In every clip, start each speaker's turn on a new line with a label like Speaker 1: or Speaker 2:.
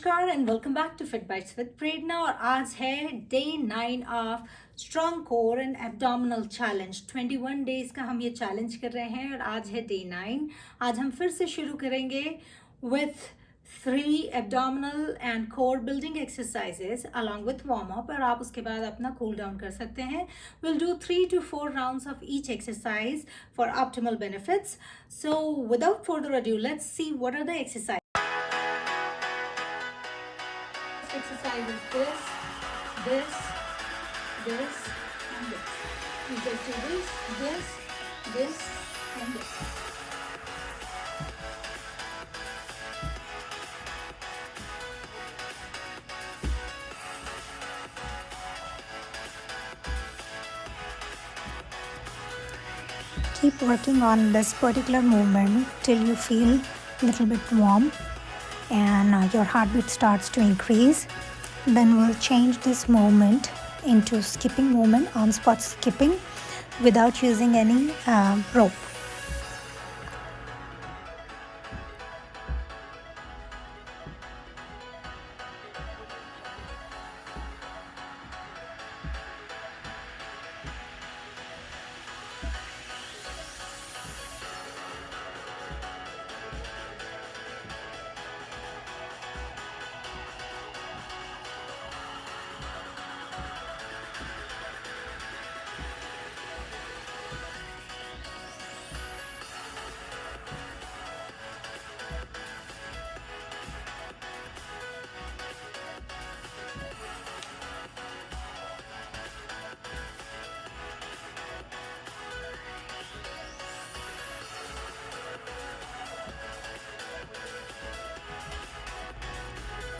Speaker 1: नमस्कार and welcome back to Fit Bites with Prerna. और आज है day 9 of strong core and abdominal challenge. 21 days का हम ये चैलेंज कर रहे हैं और आज है डे 9। आज हम फिर से शुरू करेंगे with 3 abdominal and core building exercises along with warm up, और आप उसके बाद अपना कूल डाउन कर सकते हैं। Will do 3 to 4 rounds of each exercise for optimal benefits. So without further adieu, let's see what are the exercise. Exercise is this, this, and this. You just do this, and this.
Speaker 2: Keep working on this particular movement till you feel a little bit warm and your heartbeat starts to increase. Then we'll change this movement into skipping movement, on spot skipping without using any rope.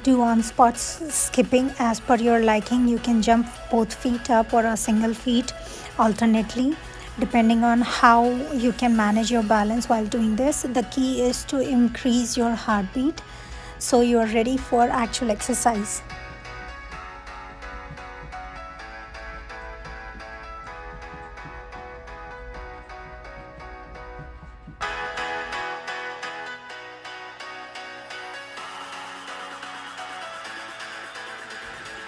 Speaker 2: Do on spot skipping as per your liking. You can jump both feet up or a single feet alternately depending on how you can manage your balance while doing this. The key is to increase your heartbeat so you are ready for actual exercise.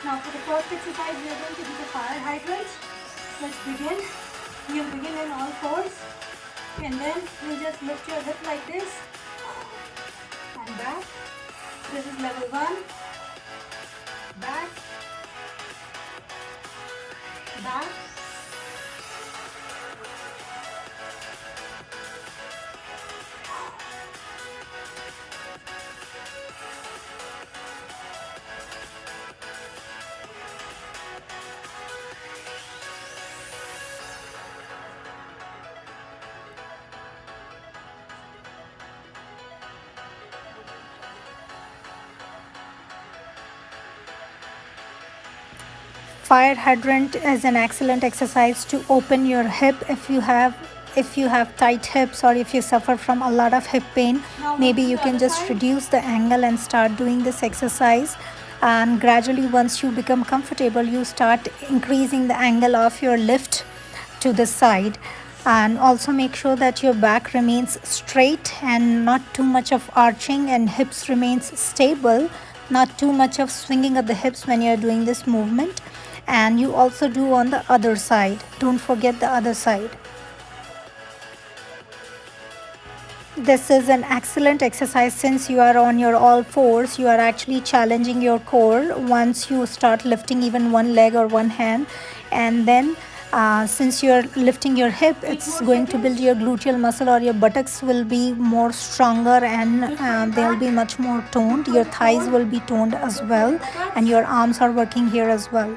Speaker 1: Now for the first exercise, we are going to do the fire hydrant. Let's begin. You'll begin in all fours, and then you just lift your hip like this and back. This is level 1. Back, back,
Speaker 2: Fire hydrant is an excellent exercise to open your hip. If you have tight hips, or if you suffer from a lot of hip pain, maybe you can just reduce the angle and start doing this exercise. And gradually, once you become comfortable, you start increasing the angle of your lift to the side. And also make sure that your back remains straight and not too much of arching, and hips remains stable, not too much of swinging of the hips when you're doing this movement. And you also do on the other side. Don't forget the other side. This is an excellent exercise. Since you are on your all fours, you are actually challenging your core once you start lifting even one leg or one hand. And then since you're lifting your hip, it's going to build your gluteal muscle, or your buttocks will be more stronger, and they'll be much more toned. Your thighs will be toned as well, and your arms are working here as well.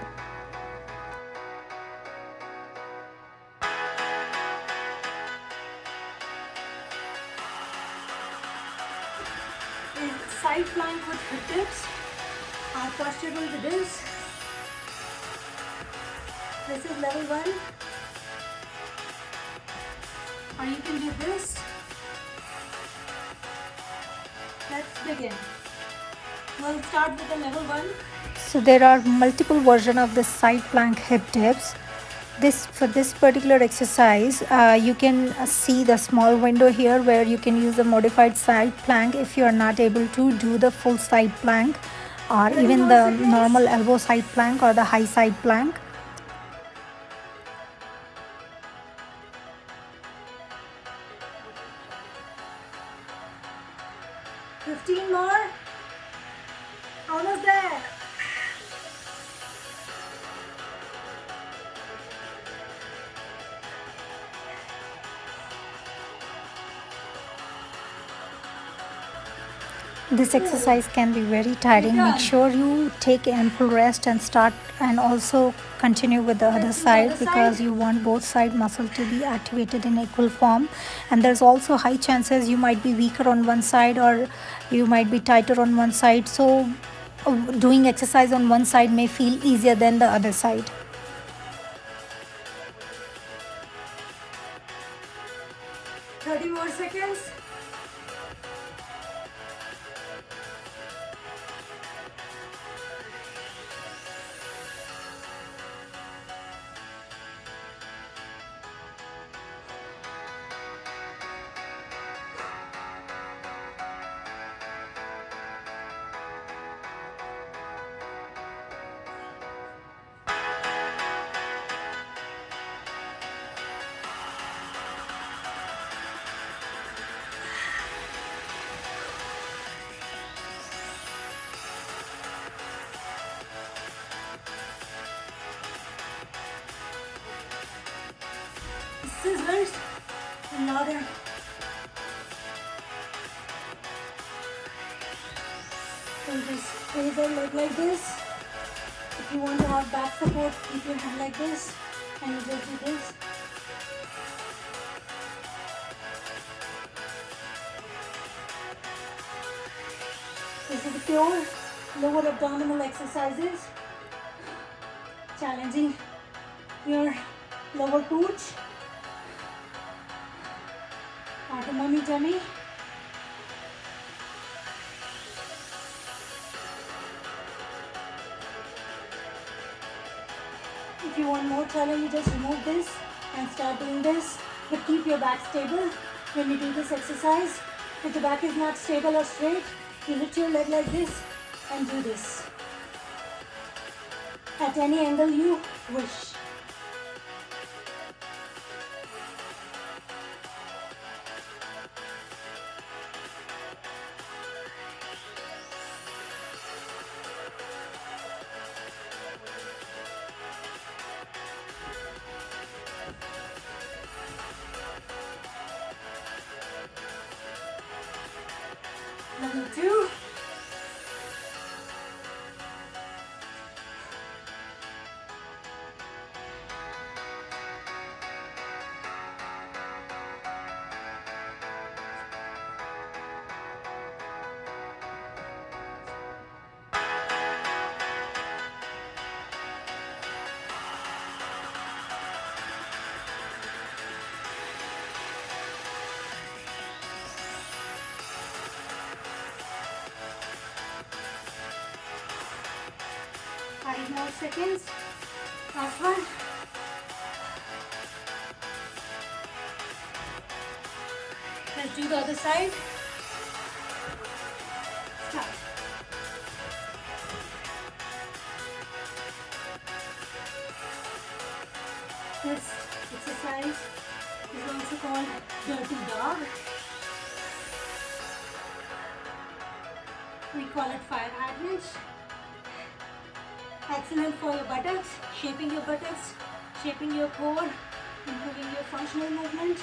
Speaker 1: side plank with hip dips. Our posture will be this. This is level 1. Or you can do this. Let's begin. We'll start with the level 1.
Speaker 2: So there are multiple versions of the side plank hip dips. For this particular exercise, you can see the small window here where you can use a modified side plank if you are not able to do the full side plank. or even the normal elbow side plank or the high side plank.
Speaker 1: More. Almost there.
Speaker 2: This exercise can be very tiring. Make sure you take ample rest and start, and also continue with the other side, because you want both side muscle to be activated in equal form. And there's also high chances you might be weaker on one side or you might be tighter on one side. So doing exercise on one side may feel easier than the other side.
Speaker 1: More seconds. Scissors and louder. And just raise your leg like this. If you want to have back support, keep your head like this and you just do this. This is the pure lower abdominal exercises, challenging your lower pooch, or the mummy tummy. If you want more challenge, you just remove this and start doing this, but keep your back stable when you do this exercise. If the back is not stable or straight, you lift your leg like this and do this at any angle you wish. Number 2. More seconds. Last one. Let's do the other side. Start. This exercise is also called dirty dog. We call it fire hydrant. Excellent for your buttocks, shaping your buttocks, shaping your core, improving your functional movement.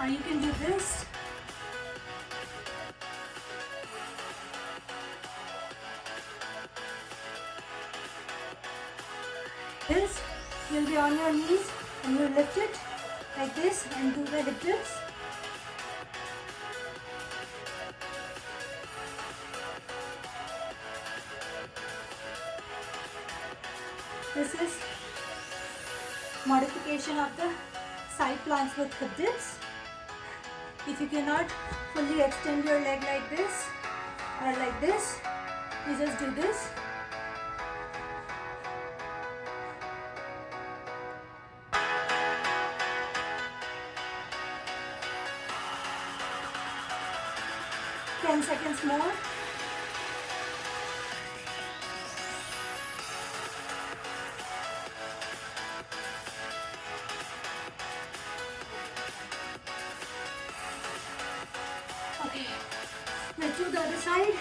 Speaker 1: Or you can do this. This, you'll be on your knees and you lift it like this and do the hip dips. This is modification of the side planks with hip dips. If you cannot fully extend your leg like this or like this, you just do this. Ten seconds more. Okay, let's do the other side.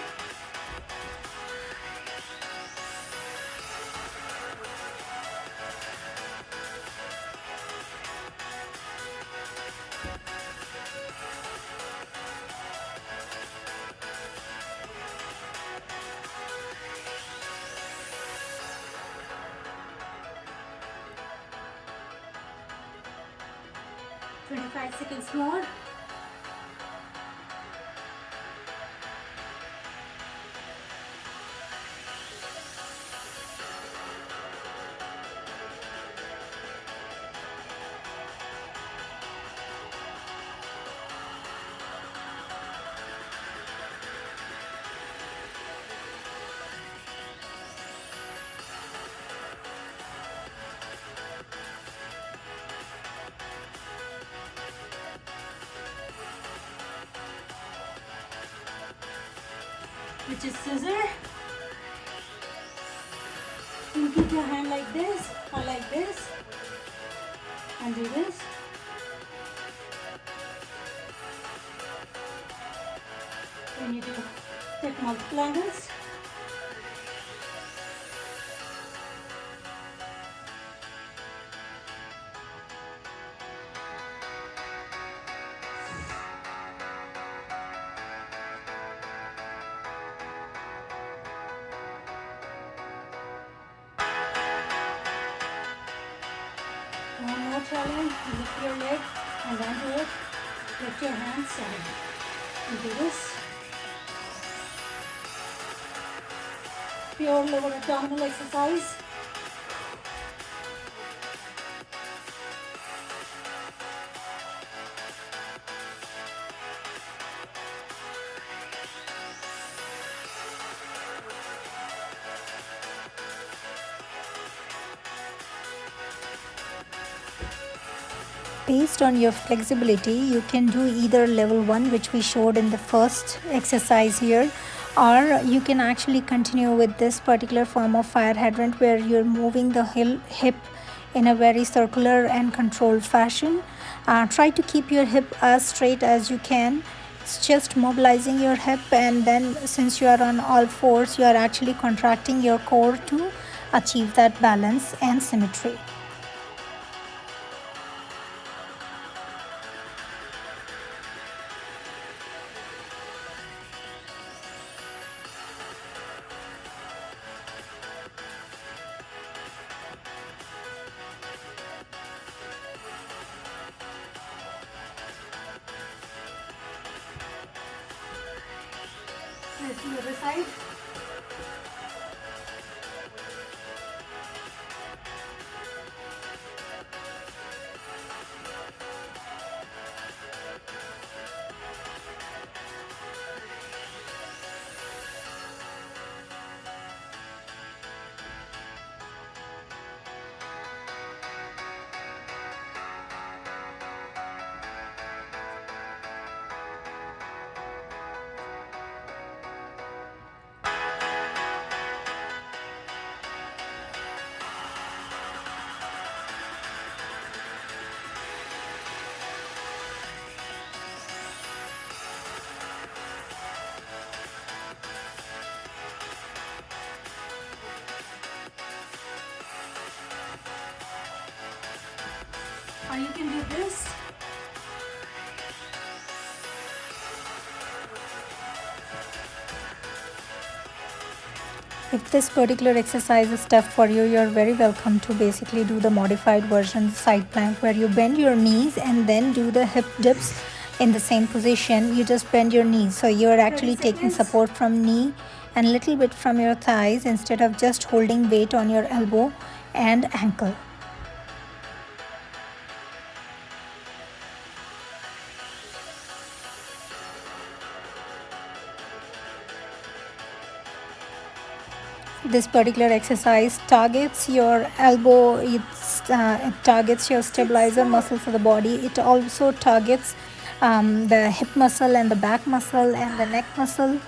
Speaker 1: Twenty-five seconds more. Which is scissor. You keep your hand like this or like this and do this. Then you do take multiple angles. One more challenge. Lift your leg and then do it. Lift your hands and do this. Pure lower abdominal exercise.
Speaker 2: Based on your flexibility, you can do either level 1, which we showed in the first exercise here, or you can actually continue with this particular form of fire hydrant where you're moving the hip in a very circular and controlled fashion. Try to keep your hip as straight as you can. It's just mobilizing your hip, and then since you are on all fours, you are actually contracting your core to achieve that balance and symmetry.
Speaker 1: Let's do the other side. Or you can do this.
Speaker 2: If this particular exercise is tough for you, you're very welcome to basically do the modified version side plank, where you bend your knees and then do the hip dips in the same position. You just bend your knees, so you're actually taking support from knee and a little bit from your thighs instead of just holding weight on your elbow and ankle. This particular exercise targets your elbow, it targets your stabilizer muscles of the body. It also targets the hip muscle and the back muscle and the neck muscle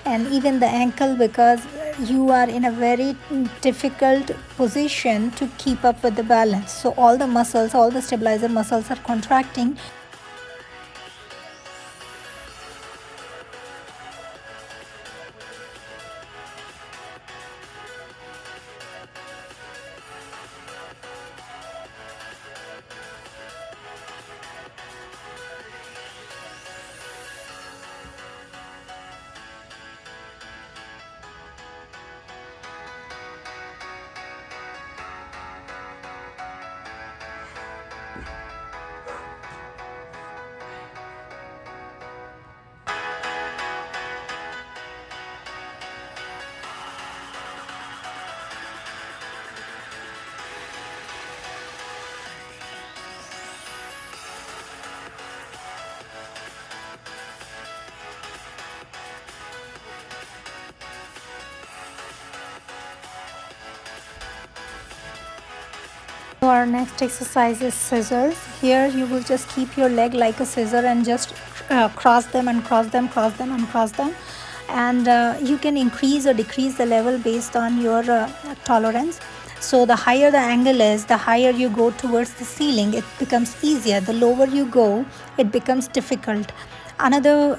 Speaker 2: and even the ankle, because you are in a very difficult position to keep up with the balance. So all the muscles, all the stabilizer muscles are contracting. Our next exercise is scissors. Here you will just keep your leg like a scissor and just cross them and cross them, cross them and cross them. And you can increase or decrease the level based on your tolerance. So the higher the angle is, the higher you go towards the ceiling, it becomes easier. The lower you go, it becomes difficult. Another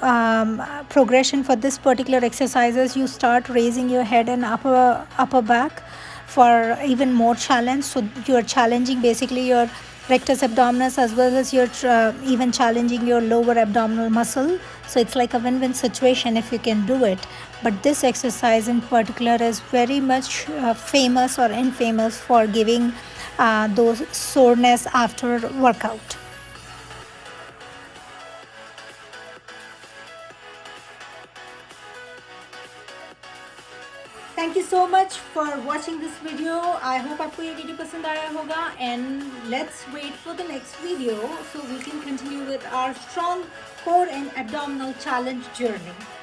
Speaker 2: progression for this particular exercise is you start raising your head and upper back for even more challenge. So you are challenging basically your rectus abdominis as well as you're even challenging your lower abdominal muscle. So it's like a win-win situation if you can do it. But this exercise in particular is very much famous or infamous for giving those soreness after workout.
Speaker 1: Thank you so much for watching this video. I hope आपको ये video पसंद आया होगा. And let's wait for the next video so we can continue with our strong core and abdominal challenge journey.